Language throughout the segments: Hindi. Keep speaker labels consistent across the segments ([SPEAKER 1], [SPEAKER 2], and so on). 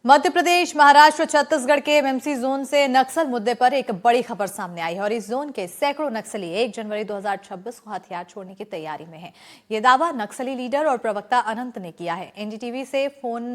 [SPEAKER 1] मध्य प्रदेश, महाराष्ट्र और छत्तीसगढ़ के एमएमसी जोन से नक्सल मुद्दे पर एक बड़ी खबर सामने आई है और इस जोन के सैकड़ों नक्सली 1 जनवरी 2026 को हथियार छोड़ने की तैयारी में हैं। ये दावा नक्सली लीडर और प्रवक्ता अनंत ने किया है। एनडीटीवी से फोन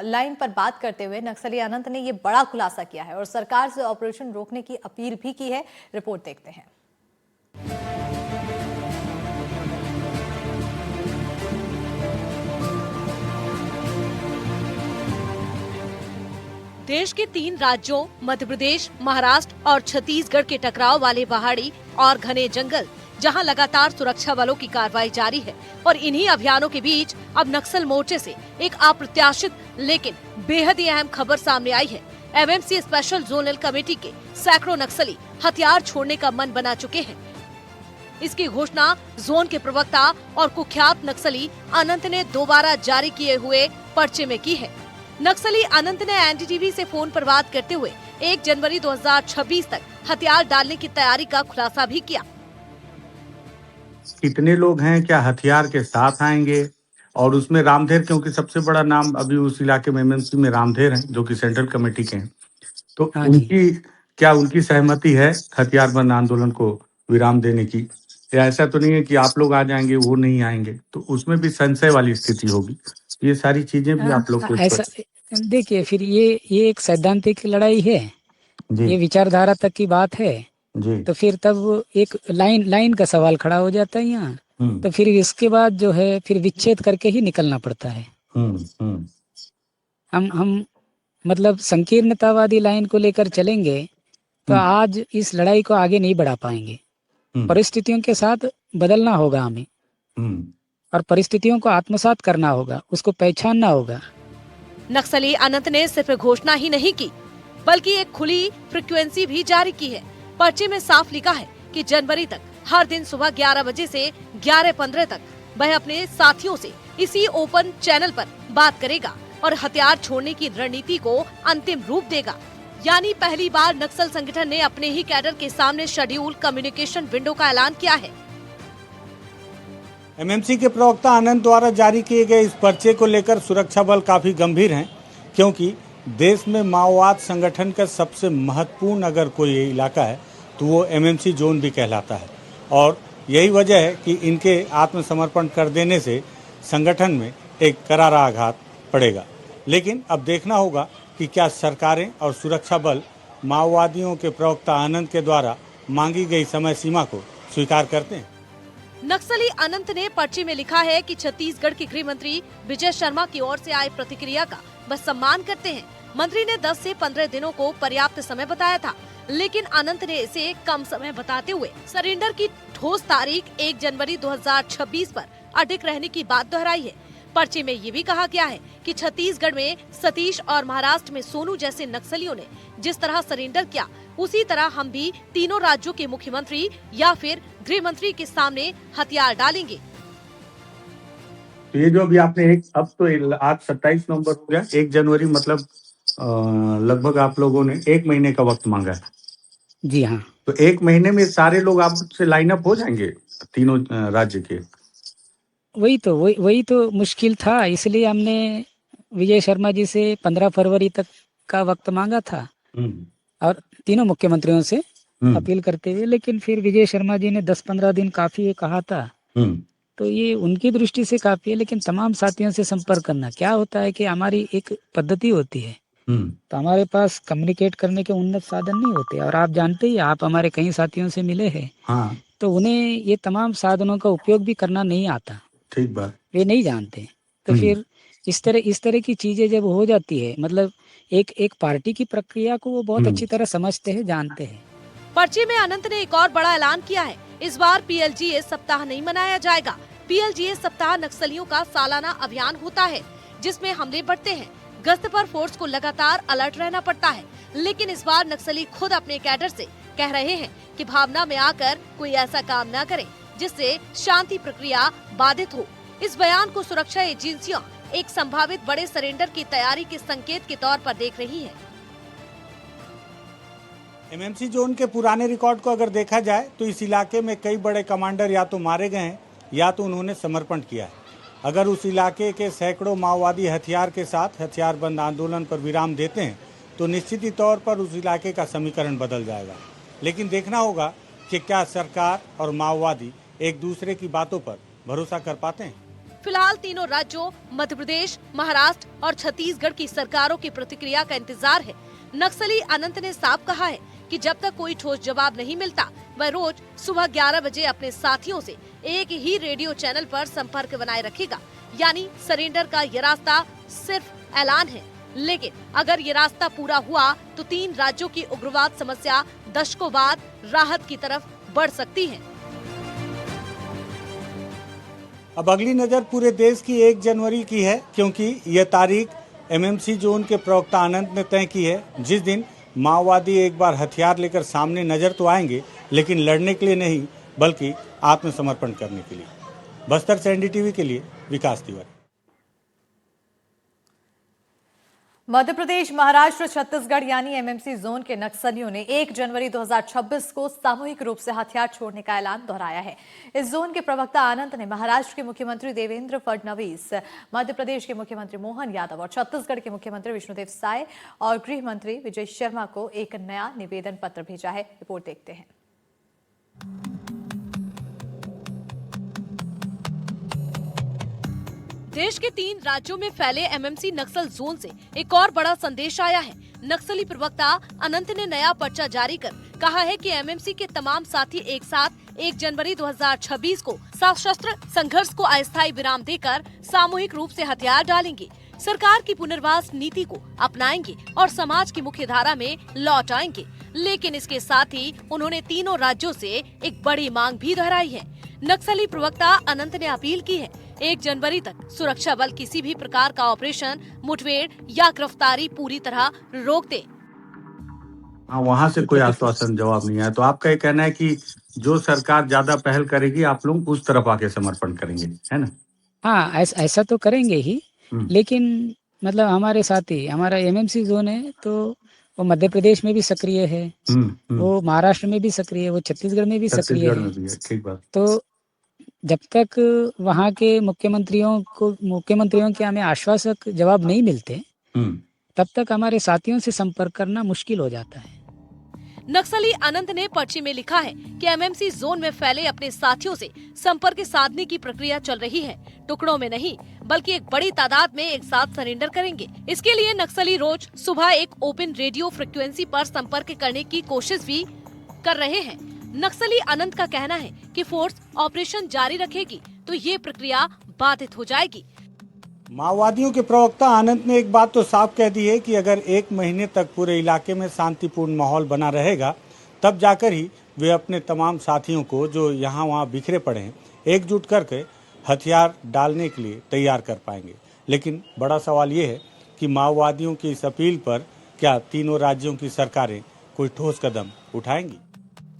[SPEAKER 1] लाइन पर बात करते हुए नक्सली अनंत ने ये बड़ा खुलासा किया है और सरकार से ऑपरेशन रोकने की अपील भी की है। रिपोर्ट देखते हैं।
[SPEAKER 2] देश के 3 राज्यों मध्य प्रदेश, महाराष्ट्र और छत्तीसगढ़ के टकराव वाले पहाड़ी और घने जंगल, जहां लगातार सुरक्षा बलों की कार्रवाई जारी है और इन्हीं अभियानों के बीच अब नक्सल मोर्चे से एक अप्रत्याशित लेकिन बेहद ही अहम खबर सामने आई है। एमएमसी स्पेशल जोनल कमेटी के सैकड़ों नक्सली हथियार छोड़ने का मन बना चुके हैं। इसकी घोषणा जोन के प्रवक्ता और कुख्यात नक्सली अनंत ने दोबारा जारी किए हुए पर्चे में की है। नक्सली अनंत ने एनडीटीवी से फोन पर बात करते हुए 1 जनवरी 2026 तक हथियार डालने की तैयारी का खुलासा भी किया।
[SPEAKER 3] कितने लोग हैं, क्या हथियार के साथ आएंगे, और उसमें रामधेर, क्योंकि सबसे बड़ा नाम अभी उस इलाके में एमएमसी में रामधेर हैं, जो कि सेंट्रल कमेटी के हैं, तो उनकी सहमति है हथियार बंद आंदोलन को विराम देने की, या ऐसा तो नहीं है कि आप लोग आ जाएंगे वो नहीं आएंगे, तो उसमें भी संशय वाली स्थिति होगी। ये सारी चीजें भी आप लोग
[SPEAKER 4] ऐसा देखिए, फिर ये एक सैद्धांतिक लड़ाई है, ये विचारधारा तक की बात है जी। तो फिर तब एक लाइन का सवाल खड़ा हो जाता है यहाँ। तो फिर इसके बाद जो है फिर विच्छेद करके ही निकलना पड़ता है। हम मतलब संकीर्णतावादी लाइन को लेकर चलेंगे तो आज इस लड़ाई को आगे नहीं बढ़ा पाएंगे। परिस्थितियों के साथ बदलना होगा हमें और परिस्थितियों को आत्मसात करना होगा, उसको पहचानना होगा।
[SPEAKER 2] नक्सली अनंत ने सिर्फ घोषणा ही नहीं की बल्कि एक खुली फ्रीक्वेंसी भी जारी की है। पर्चे में साफ लिखा है कि जनवरी तक हर दिन सुबह 11 बजे से 11:15 तक वह अपने साथियों से इसी ओपन चैनल पर बात करेगा और हथियार छोड़ने की रणनीति को अंतिम रूप देगा। यानी पहली बार नक्सल संगठन ने अपने ही कैडर के सामने शेड्यूल कम्युनिकेशन विंडो का ऐलान किया है।
[SPEAKER 5] एमएमसी के प्रवक्ता आनंद द्वारा जारी किए गए इस पर्चे को लेकर सुरक्षा बल काफ़ी गंभीर हैं, क्योंकि देश में माओवाद संगठन का सबसे महत्वपूर्ण अगर कोई इलाका है तो वो एमएमसी जोन भी कहलाता है, और यही वजह है कि इनके आत्मसमर्पण कर देने से संगठन में एक करारा आघात पड़ेगा। लेकिन अब देखना होगा कि क्या सरकारें और सुरक्षा बल माओवादियों के प्रवक्ता आनंद के द्वारा मांगी गई समय सीमा को स्वीकार करते हैं।
[SPEAKER 2] नक्सली अनंत ने पर्चे में लिखा है कि छत्तीसगढ़ के गृह मंत्री विजय शर्मा की ओर से आए प्रतिक्रिया का वह सम्मान करते हैं। मंत्री ने 10 से 15 दिनों को पर्याप्त समय बताया था, लेकिन अनंत ने इसे कम समय बताते हुए सरेंडर की ठोस तारीख 1 जनवरी 2026 पर अडिग रहने की बात दोहराई है। पर्चे में ये भी कहा गया है कि छत्तीसगढ़ में सतीश और महाराष्ट्र में सोनू जैसे नक्सलियों ने जिस तरह सरेंडर किया, उसी तरह हम भी तीनों राज्यों के मुख्यमंत्री या फिर गृह मंत्री के सामने हथियार डालेंगे।
[SPEAKER 3] तो ये जो अभी आपने अब तो आज 27 नवंबर हो गया, 1 जनवरी मतलब लगभग आप लोगों ने 1 महीने का वक्त मांगा है।
[SPEAKER 4] जी हाँ।
[SPEAKER 3] तो 1 महीने में सारे लोग आपसे लाइन अप हो जाएंगे तीनों राज्य के?
[SPEAKER 4] वही तो मुश्किल था, इसलिए हमने विजय शर्मा जी से 15 फरवरी तक का वक्त मांगा था और तीनों मुख्यमंत्रियों से अपील करते हुए, लेकिन फिर विजय शर्मा जी ने 10-15 दिन काफी कहा था। तो ये उनकी दृष्टि से काफी है, लेकिन तमाम साथियों से संपर्क करना, क्या होता है कि हमारी एक पद्धति होती है, तो हमारे पास कम्युनिकेट करने के उन्नत साधन नहीं होते, और आप जानते ही, आप हमारे कई साथियों से मिले हैं। हाँ। तो उन्हें ये तमाम साधनों का उपयोग भी करना नहीं आता।
[SPEAKER 3] ठीक बात।
[SPEAKER 4] वे नहीं जानते। तो फिर इस तरह की चीजें जब हो जाती है, मतलब एक पार्टी की प्रक्रिया को वो बहुत अच्छी तरह समझते हैं, जानते हैं।
[SPEAKER 2] पर्चे में अनंत ने एक और बड़ा ऐलान किया है। इस बार पीएलजीए सप्ताह नहीं मनाया जाएगा। पीएलजीए सप्ताह नक्सलियों का सालाना अभियान होता है, जिसमें हमले बढ़ते हैं। गश्त पर फोर्स को लगातार अलर्ट रहना पड़ता है, लेकिन इस बार नक्सली खुद अपने कैडर से कह रहे हैं कि भावना में आकर कोई ऐसा काम न करे जिससे शांति प्रक्रिया बाधित हो। इस बयान को सुरक्षा एजेंसियां एक संभावित बड़े सरेंडर की तैयारी के संकेत के तौर पर देख रही हैं।
[SPEAKER 5] एमएमसी जोन के पुराने रिकॉर्ड को अगर देखा जाए तो इस इलाके में कई बड़े कमांडर या तो मारे गए हैं या तो उन्होंने समर्पण किया है। अगर उस इलाके के सैकड़ों माओवादी हथियार के साथ हथियारबंद आंदोलन पर विराम देते हैं तो निश्चित ही तौर पर उस इलाके का समीकरण बदल जाएगा। लेकिन देखना होगा कि क्या सरकार और माओवादी एक दूसरे की बातों पर भरोसा कर पाते हैं।
[SPEAKER 2] फिलहाल तीनों राज्यों मध्य प्रदेश, महाराष्ट्र और छत्तीसगढ़ की सरकारों की प्रतिक्रिया का इंतजार है। नक्सली अनंत ने साफ कहा है कि जब तक कोई ठोस जवाब नहीं मिलता वह रोज सुबह 11 बजे अपने साथियों से एक ही रेडियो चैनल पर संपर्क बनाए रखेगा। यानी सरेंडर का ये रास्ता सिर्फ ऐलान है, लेकिन अगर ये रास्ता पूरा हुआ तो 3 राज्यों की उग्रवाद समस्या दशकों बाद राहत की तरफ बढ़ सकती है।
[SPEAKER 5] अब अगली नजर पूरे देश की 1 जनवरी की है, क्योंकि यह तारीख एमएमसी जोन के प्रवक्ता अनंत ने तय की है, जिस दिन माओवादी एक बार हथियार लेकर सामने नजर तो आएंगे, लेकिन लड़ने के लिए नहीं बल्कि आत्मसमर्पण करने के लिए। बस्तर से एनडीटीवी के लिए विकास तिवारी।
[SPEAKER 1] मध्य प्रदेश, महाराष्ट्र, छत्तीसगढ़ यानी एमएमसी जोन के नक्सलियों ने 1 जनवरी 2026 को सामूहिक रूप से हथियार छोड़ने का ऐलान दोहराया है। इस जोन के प्रवक्ता आनंद ने महाराष्ट्र के मुख्यमंत्री देवेंद्र फडणवीस, मध्य प्रदेश के मुख्यमंत्री मोहन यादव और छत्तीसगढ़ के मुख्यमंत्री विष्णुदेव साय और गृह मंत्री विजय शर्मा को एक नया निवेदन पत्र भेजा है। रिपोर्ट देखते हैं।
[SPEAKER 2] देश के 3 राज्यों में फैले एमएमसी नक्सल जोन से एक और बड़ा संदेश आया है। नक्सली प्रवक्ता अनंत ने नया पर्चा जारी कर कहा है कि एमएमसी के तमाम साथी एक साथ 1 जनवरी 2026 को सशस्त्र संघर्ष को अस्थायी विराम देकर सामूहिक रूप से हथियार डालेंगे, सरकार की पुनर्वास नीति को अपनाएंगे और समाज की मुख्य धारा में लौट आएंगे। लेकिन इसके साथ ही उन्होंने तीनों राज्यों से एक बड़ी मांग भी दोहराई है। नक्सली प्रवक्ता अनंत ने अपील की है 1 जनवरी तक सुरक्षा बल किसी भी प्रकार का ऑपरेशन, मुठभेड़ या गिरफ्तारी पूरी तरह रोक दे।
[SPEAKER 3] वहाँ से कोई आश्वासन जवाब नहीं आया, तो आपका ये कहना है कि जो सरकार ज्यादा पहल करेगी आप लोग उस तरफ आके समर्पण करेंगे, है ना?
[SPEAKER 4] हाँ, ऐसा तो करेंगे ही, लेकिन मतलब हमारे साथी, हमारा एमएमसी जोन है तो वो मध्य प्रदेश में भी सक्रिय है, वो महाराष्ट्र में भी सक्रिय है, वो छत्तीसगढ़ में भी सक्रिय है।
[SPEAKER 3] ठीक बात।
[SPEAKER 4] तो जब तक वहाँ के मुख्यमंत्रियों के हमें आश्वासक जवाब नहीं मिलते तब तक हमारे साथियों से संपर्क करना मुश्किल हो जाता है।
[SPEAKER 2] नक्सली अनंत ने पर्ची में लिखा है कि एमएमसी जोन में फैले अपने साथियों से संपर्क साधने की प्रक्रिया चल रही है। टुकड़ों में नहीं बल्कि एक बड़ी तादाद में एक साथ सरेंडर करेंगे। इसके लिए नक्सली रोज सुबह एक ओपन रेडियो फ्रिक्वेंसी पर संपर्क करने की कोशिश भी कर रहे हैं। नक्सली अनंत का कहना है कि फोर्स ऑपरेशन जारी रखेगी तो ये प्रक्रिया बाधित हो जाएगी।
[SPEAKER 5] माओवादियों के प्रवक्ता आनंद ने एक बात तो साफ कह दी है कि अगर 1 महीने तक पूरे इलाके में शांतिपूर्ण माहौल बना रहेगा तब जाकर ही वे अपने तमाम साथियों को जो यहाँ वहाँ बिखरे पड़े हैं एकजुट करके हथियार डालने के लिए तैयार कर पाएंगे। लेकिन बड़ा सवाल ये है कि माओवादियों की इस अपील पर क्या तीनों राज्यों की सरकारें कोई ठोस कदम उठाएंगी?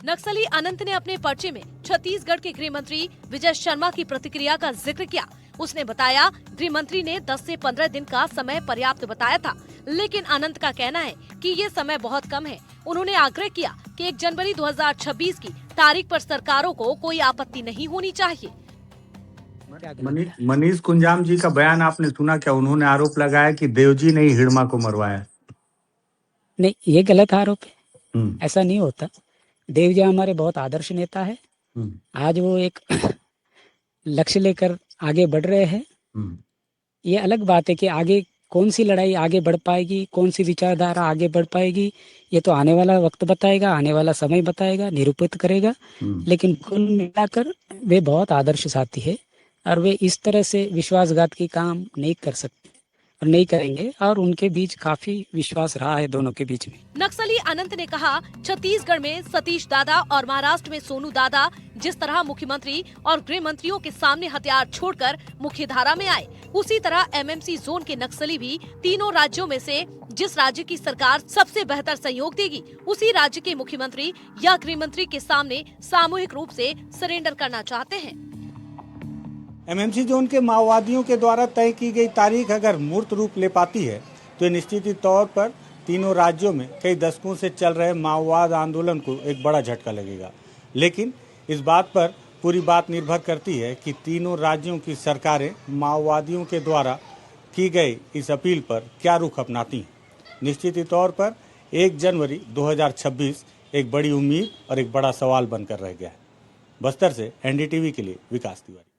[SPEAKER 2] नक्सली अनंत ने अपने पर्चे में छत्तीसगढ़ के गृह मंत्री विजय शर्मा की प्रतिक्रिया का जिक्र किया। उसने बताया गृह मंत्री ने 10 से 15 दिन का समय पर्याप्त बताया था, लेकिन अनंत का कहना है कि ये समय बहुत कम है। उन्होंने आग्रह किया कि 1 जनवरी 2026 की तारीख पर सरकारों को कोई आपत्ति नहीं होनी चाहिए।
[SPEAKER 3] मनीष कुंजाम जी का बयान आपने सुना क्या? उन्होंने आरोप लगाया कि देवजी ने ही हिड़मा को मरवाया।
[SPEAKER 4] नहीं, ये गलत आरोप है, ऐसा नहीं होता। देवजी हमारे बहुत आदर्श नेता है। आज वो एक लक्ष्य लेकर आगे बढ़ रहे हैं। ये अलग बात है कि आगे कौन सी लड़ाई आगे बढ़ पाएगी, कौन सी विचारधारा आगे बढ़ पाएगी, ये तो आने वाला वक्त बताएगा, आने वाला समय बताएगा, निरूपित करेगा। लेकिन कुल मिलाकर वे बहुत आदर्श साथी है और वे इस तरह से विश्वासघात की काम नहीं कर सकते और नहीं करेंगे, और उनके बीच काफी विश्वास रहा है दोनों के बीच में।
[SPEAKER 2] नक्सली अनंत ने कहा, छत्तीसगढ़ में सतीश दादा और महाराष्ट्र में सोनू दादा जिस तरह मुख्यमंत्री और गृह मंत्रियों के सामने हथियार छोड़कर मुख्य धारा में आए, उसी तरह एमएमसी जोन के नक्सली भी तीनों राज्यों में से जिस राज्य की सरकार सबसे बेहतर सहयोग देगी उसी राज्य के मुख्यमंत्री या गृह मंत्री के सामने सामूहिक रूप से सरेंडर करना चाहते हैं।
[SPEAKER 5] एमएमसी जोन के माओवादियों के द्वारा तय की गई तारीख अगर मूर्त रूप ले पाती है तो निश्चित ही तौर पर तीनों राज्यों में कई दशकों से चल रहे माओवाद आंदोलन को एक बड़ा झटका लगेगा। लेकिन इस बात पर पूरी बात निर्भर करती है कि तीनों राज्यों की सरकारें माओवादियों के द्वारा की गई इस अपील पर क्या रुख अपनाती हैं। निश्चित ही तौर पर 1 जनवरी 2026 एक बड़ी उम्मीद और एक बड़ा सवाल बनकर रह गया है। बस्तर से एनडीटीवी के लिए विकास तिवारी।